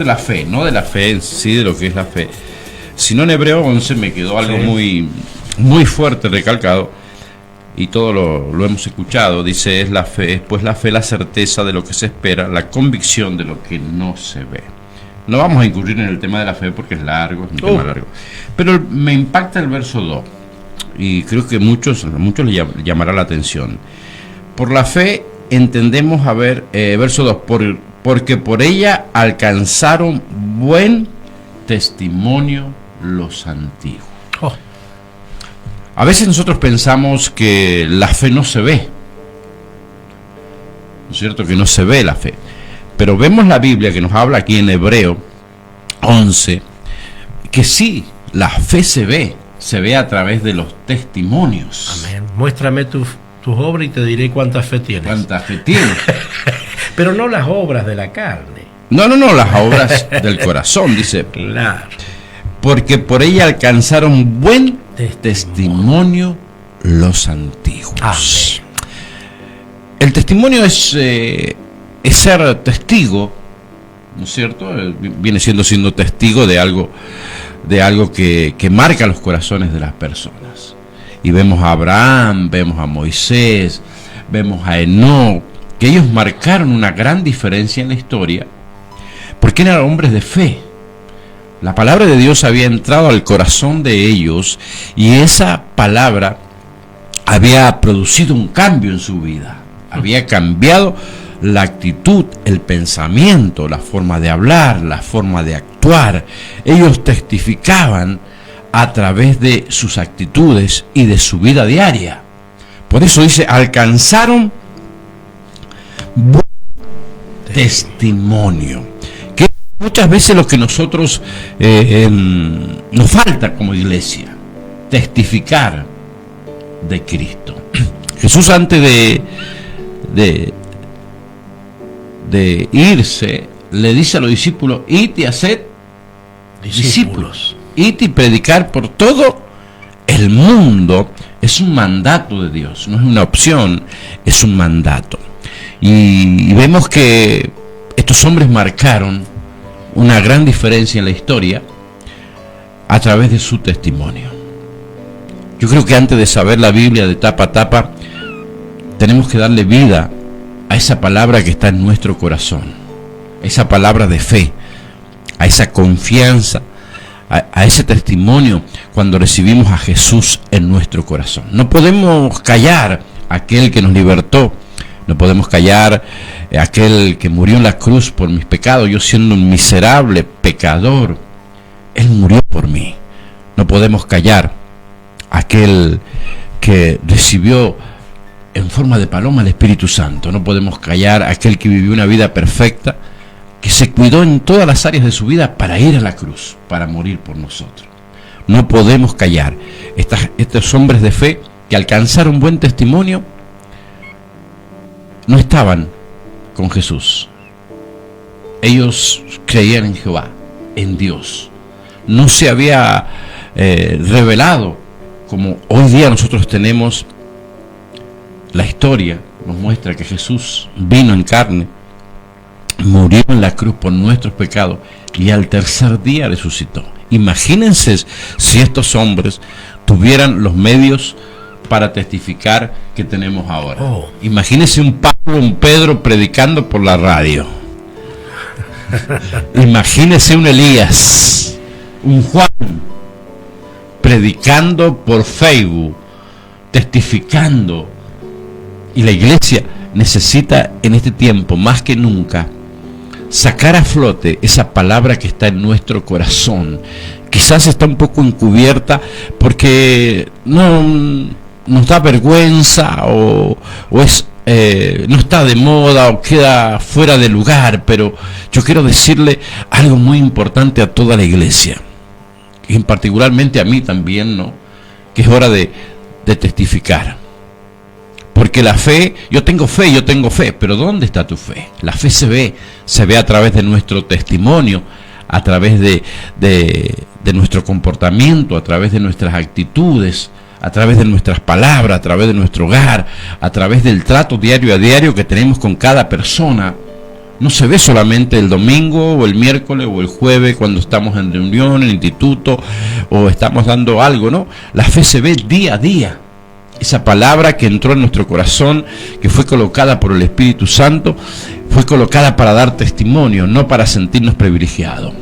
de la fe, no de la fe en sí, de lo que es la fe, sino en Hebreo 11 me quedó algo muy fuerte recalcado, y todo lo hemos escuchado. Dice: es la fe, pues la fe, la certeza de lo que se espera, la convicción de lo que no se ve. No vamos a incurrir en el tema de la fe porque es largo, es un tema largo, pero me impacta el verso 2, y creo que a muchos les llamará la atención. Por la fe entendemos, verso 2, porque por ella alcanzaron buen testimonio los antiguos. A veces nosotros pensamos que la fe no se ve, ¿no es cierto? Que no se ve la fe, pero vemos la Biblia que nos habla aquí en Hebreo 11, que sí, la fe se ve a través de los testimonios. Amén. Muéstrame tus obras y te diré cuánta fe tienes. ¿Cuánta fe tienes? Pero no las obras de la carne. No, las obras del corazón, dice. Claro. Porque por ella alcanzaron buen testimonio los antiguos. Amén. El testimonio es ser testigo, ¿no es cierto? Viene siendo testigo de algo que marca los corazones de las personas. Y vemos a Abraham, vemos a Moisés, vemos a Enoc, que ellos marcaron una gran diferencia en la historia, porque eran hombres de fe. La palabra de Dios había entrado al corazón de ellos, y esa palabra había producido un cambio en su vida. Había cambiado la actitud, el pensamiento, la forma de hablar, la forma de actuar. Ellos testificaban a través de sus actitudes y de su vida diaria. Por eso dice: alcanzaron buen testimonio. Que muchas veces lo que nosotros nos falta como iglesia, testificar de Cristo. Jesús, antes de irse, le dice a los discípulos: id y haced discípulos, id y predicar por todo el mundo. Es un mandato de Dios, no es una opción, es un mandato. Y vemos que estos hombres marcaron una gran diferencia en la historia a través de su testimonio. Yo creo que antes de saber la Biblia de tapa a tapa, tenemos que darle vida a esa palabra que está en nuestro corazón, esa palabra de fe, a esa confianza, a ese testimonio cuando recibimos a Jesús en nuestro corazón. No podemos callar a aquel que nos libertó, no podemos callar a aquel que murió en la cruz por mis pecados. Yo, siendo un miserable pecador, Él murió por mí. No podemos callar a aquel que recibió en forma de paloma el Espíritu Santo. No podemos callar a aquel que vivió una vida perfecta, que se cuidó en todas las áreas de su vida para ir a la cruz, para morir por nosotros. No podemos callar. Estos hombres de fe que alcanzaron buen testimonio no estaban con Jesús. Ellos creían en Jehová, en Dios. No se había revelado como hoy día nosotros tenemos. La historia nos muestra que Jesús vino en carne, murió en la cruz por nuestros pecados y al tercer día resucitó. Imagínense si estos hombres tuvieran los medios para testificar que tenemos ahora. Imagínense un Pablo, un Pedro predicando por la radio. Imagínense un Elías, un Juan predicando por Facebook, testificando. Y la iglesia necesita en este tiempo más que nunca sacar a flote esa palabra que está en nuestro corazón. Quizás está un poco encubierta porque nos da vergüenza o no está de moda o queda fuera de lugar, pero yo quiero decirle algo muy importante a toda la iglesia, y particularmente a mí también, ¿no? Que es hora de testificar. Porque la fe, yo tengo fe, pero ¿dónde está tu fe? La fe se ve a través de nuestro testimonio, a través de nuestro comportamiento, a través de nuestras actitudes, a través de nuestras palabras, a través de nuestro hogar, a través del trato diario a diario que tenemos con cada persona. no se ve solamente el domingo o el miércoles o el jueves cuando estamos en reunión, en el instituto o estamos dando algo, ¿no? La fe se ve día a día. Esa palabra que entró en nuestro corazón, que fue colocada por el Espíritu Santo, fue colocada para dar testimonio, no para sentirnos privilegiados.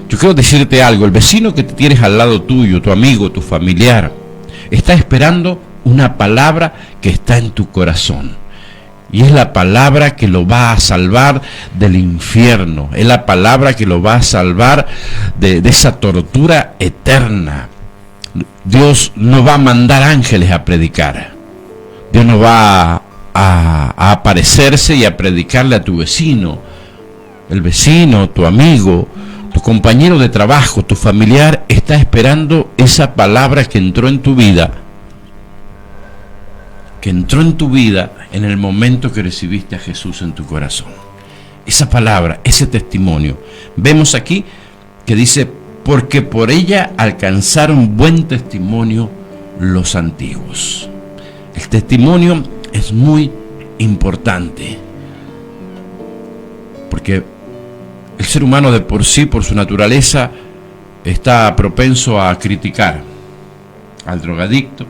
Yo quiero decirte algo, el vecino que tienes al lado tuyo, tu amigo, tu familiar, está esperando una palabra que está en tu corazón. Y es la palabra que lo va a salvar del infierno. Es la palabra que lo va a salvar de esa tortura eterna. Dios no va a mandar ángeles a predicar. Dios no va a aparecerse y a predicarle a tu vecino. El vecino, tu amigo, tu compañero de trabajo, tu familiar está esperando esa palabra que entró en tu vida. Que entró en tu vida en el momento que recibiste a Jesús en tu corazón. Esa palabra, ese testimonio. Vemos aquí que dice, porque por ella alcanzaron buen testimonio los antiguos. El testimonio es muy importante, porque el ser humano de por sí, por su naturaleza, está propenso a criticar al drogadicto,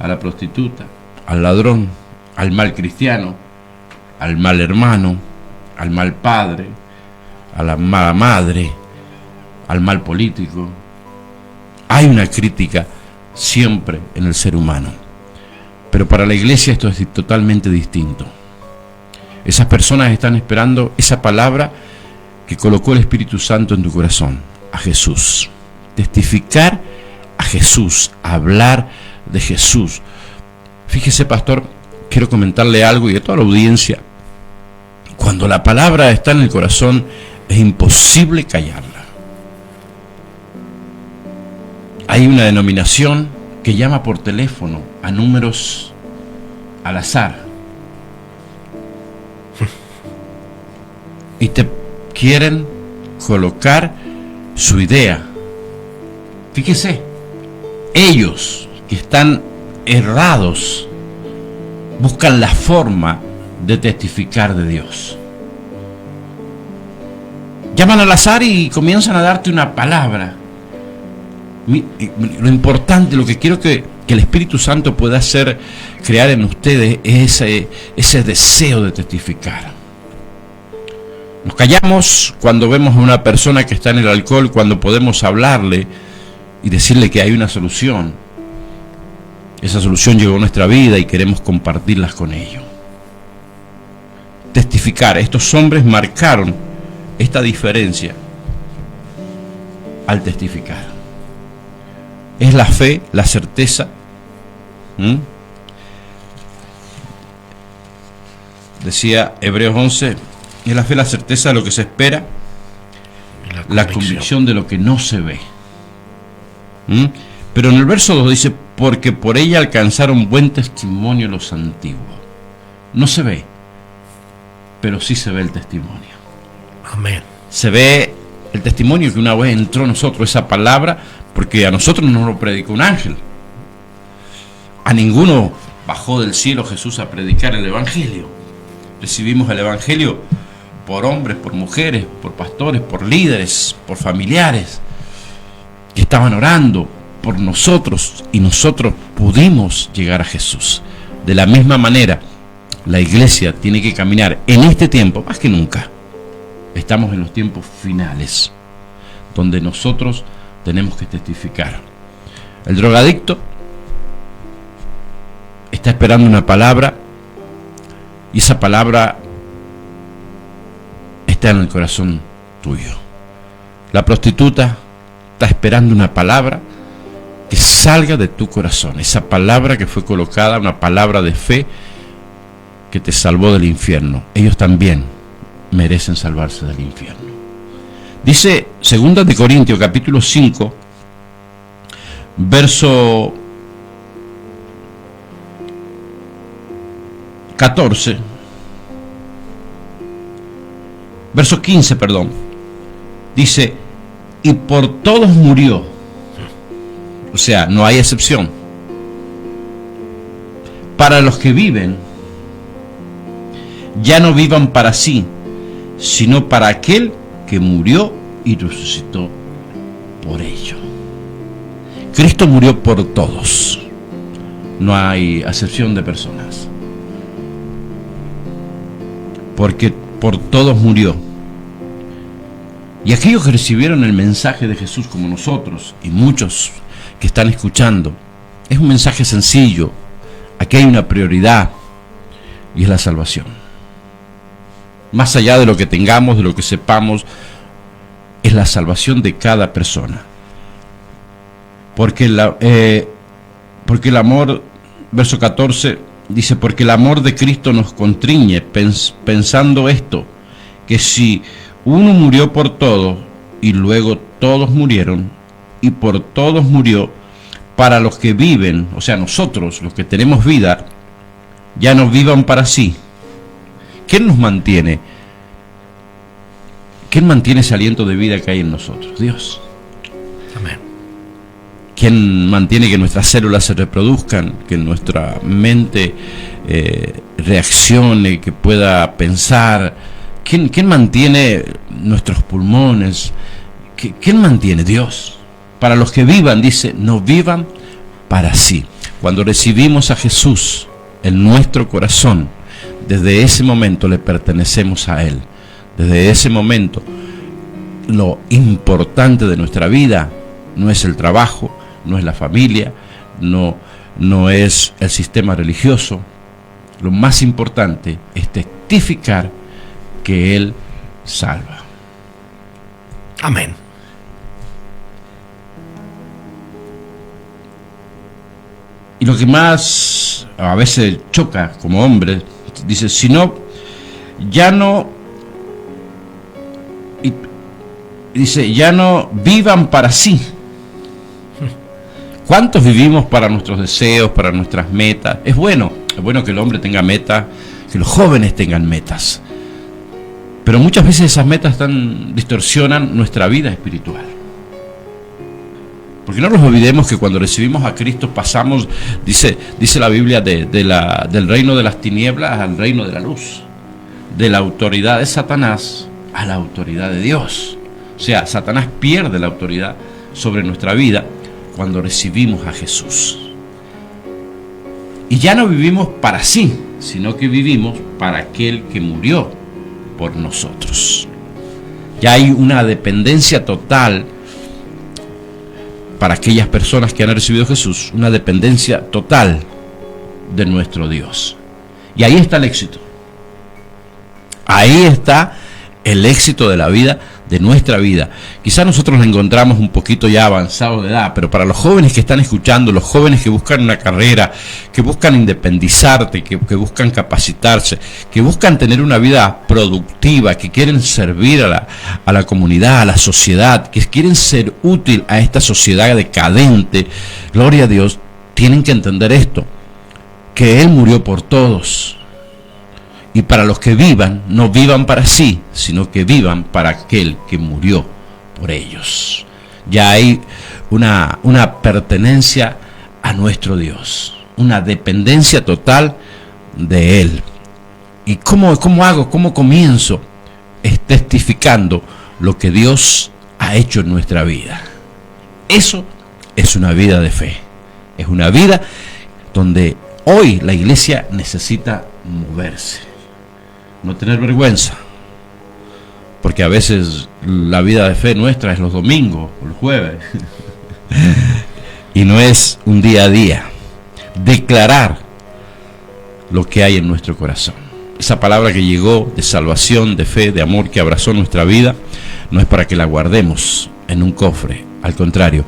a la prostituta, al ladrón, al mal cristiano, al mal hermano, al mal padre, a la mala madre, al mal político. Hay una crítica siempre en el ser humano, pero para la iglesia esto es totalmente distinto. Esas personas están esperando esa palabra que colocó el Espíritu Santo en tu corazón, a Jesús. Testificar a Jesús, hablar de Jesús. Fíjese, pastor, quiero comentarle algo y a toda la audiencia. Cuando la palabra está en el corazón, es imposible callarla. Hay una denominación que llama por teléfono a números al azar. Y te quieren colocar su idea. Fíjese, ellos que están errados buscan la forma de testificar de Dios. Llaman al azar y comienzan a darte una palabra. Lo importante, lo que quiero que el Espíritu Santo pueda hacer, crear en ustedes es ese deseo de testificar. Nos callamos cuando vemos a una persona que está en el alcohol, cuando podemos hablarle y decirle que hay una solución. Esa solución llegó a nuestra vida y queremos compartirlas con ellos. Testificar. Estos hombres marcaron esta diferencia al testificar. Es la fe, la certeza. Decía Hebreos 11, es la fe, la certeza de lo que se espera, la convicción de lo que no se ve. Pero en el verso 2 dice, porque por ella alcanzaron buen testimonio los antiguos. No se ve, pero sí se ve el testimonio. Amén. Se ve el testimonio que una vez entró a nosotros esa palabra, porque a nosotros no nos lo predicó un ángel. A ninguno bajó del cielo Jesús a predicar el Evangelio. Recibimos el Evangelio por hombres, por mujeres, por pastores, por líderes, por familiares que estaban orando por nosotros y nosotros pudimos llegar a Jesús. De la misma manera, la iglesia tiene que caminar en este tiempo, más que nunca. Estamos en los tiempos finales, donde nosotros tenemos que testificar. El drogadicto está esperando una palabra y esa palabra está en el corazón tuyo. La prostituta está esperando una palabra que salga de tu corazón, esa palabra que fue colocada, una palabra de fe que te salvó del infierno. Ellos también merecen salvarse del infierno. Dice 2 de Corintios capítulo 5, verso 14, verso 15, perdón. Dice, y por todos murió. O sea, no hay excepción. Para los que viven, ya no vivan para sí, sino para aquel que murió y resucitó por ello. Cristo murió por todos. No hay acepción de personas. Porque por todos murió. Y aquellos que recibieron el mensaje de Jesús como nosotros, y muchos que están escuchando, es un mensaje sencillo. Aquí hay una prioridad, y es la salvación. Más allá de lo que tengamos, de lo que sepamos, es la salvación de cada persona. Porque el amor, verso 14, dice, porque el amor de Cristo nos constriñe, pensando esto, que si uno murió por todos, y luego todos murieron, y por todos murió, para los que viven, o sea, nosotros, los que tenemos vida, ya no vivan para sí. ¿Quién nos mantiene? ¿Quién mantiene ese aliento de vida que hay en nosotros? Dios. Amén. ¿Quién mantiene que nuestras células se reproduzcan, que nuestra mente reaccione, que pueda pensar? ¿Quién mantiene nuestros pulmones? ¿Quién mantiene? Dios. Para los que vivan, dice, no vivan para sí. Cuando recibimos a Jesús en nuestro corazón, desde ese momento le pertenecemos a Él. Desde ese momento, lo importante de nuestra vida no es el trabajo, no es la familia, no es el sistema religioso. Lo más importante es testificar que Él salva. Amén. Y lo que más a veces choca como hombre, dice, si no, ya no, y dice, ya no vivan para sí. ¿Cuántos vivimos para nuestros deseos, para nuestras metas? Es bueno que el hombre tenga metas, que los jóvenes tengan metas. Pero muchas veces esas metas distorsionan nuestra vida espiritual. Porque no nos olvidemos que cuando recibimos a Cristo pasamos, dice la Biblia, del reino de las tinieblas al reino de la luz. De la autoridad de Satanás a la autoridad de Dios. O sea, Satanás pierde la autoridad sobre nuestra vida cuando recibimos a Jesús. Y ya no vivimos para sí, sino que vivimos para aquel que murió por nosotros. Ya hay una dependencia total para aquellas personas que han recibido a Jesús, una dependencia total de nuestro Dios. Y ahí está el éxito. Ahí está el éxito de la vida, de nuestra vida. Quizás nosotros nos encontramos un poquito ya avanzados de edad, pero para los jóvenes que están escuchando, los jóvenes que buscan una carrera, que buscan independizarse, que buscan capacitarse, que buscan tener una vida productiva, que quieren servir a la comunidad, a la sociedad, que quieren ser útil a esta sociedad decadente, gloria a Dios, tienen que entender esto, que Él murió por todos. Y para los que vivan, no vivan para sí, sino que vivan para aquel que murió por ellos. Ya hay una pertenencia a nuestro Dios, una dependencia total de Él. ¿Y cómo hago? ¿Cómo comienzo? Es testificando lo que Dios ha hecho en nuestra vida. Eso es una vida de fe. Es una vida donde hoy la iglesia necesita moverse. No tener vergüenza, porque a veces la vida de fe nuestra es los domingos o los jueves y no es un día a día. Declarar lo que hay en nuestro corazón. Esa palabra que llegó de salvación, de fe, de amor, que abrazó nuestra vida, no es para que la guardemos en un cofre, al contrario,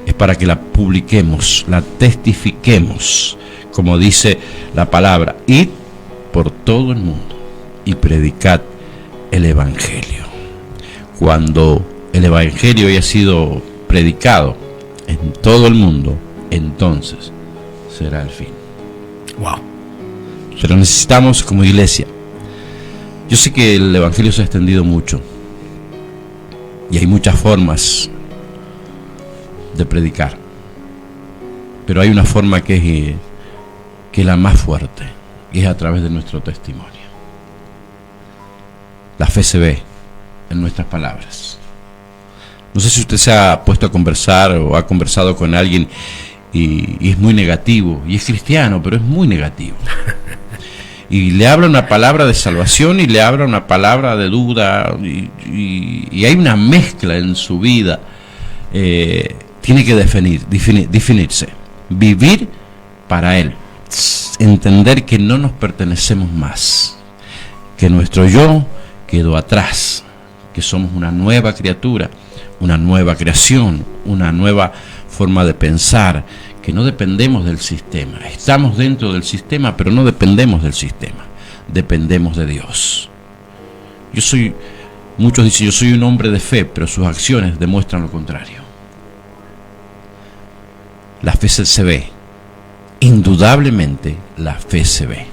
es para que la publiquemos, la testifiquemos, como dice la palabra, id por todo el mundo y predicad el Evangelio. Cuando el Evangelio haya sido predicado en todo el mundo, entonces será el fin. Wow. Pero necesitamos como iglesia. Yo sé que el Evangelio se ha extendido mucho y hay muchas formas de predicar, pero hay una forma que es la más fuerte, y es a través de nuestro testimonio. La fe se ve en nuestras palabras. No sé si usted se ha puesto a conversar o ha conversado con alguien y es muy negativo, y es cristiano, pero es muy negativo. Y le habla una palabra de salvación y le habla una palabra de duda, y hay una mezcla en su vida. Tiene que definirse, vivir para Él, entender que no nos pertenecemos más, que nuestro yo quedó atrás, que somos una nueva criatura, una nueva creación, una nueva forma de pensar, que no dependemos del sistema. Estamos dentro del sistema, pero no dependemos del sistema, dependemos de Dios. Muchos dicen, yo soy un hombre de fe, pero sus acciones demuestran lo contrario. La fe se ve, indudablemente la fe se ve.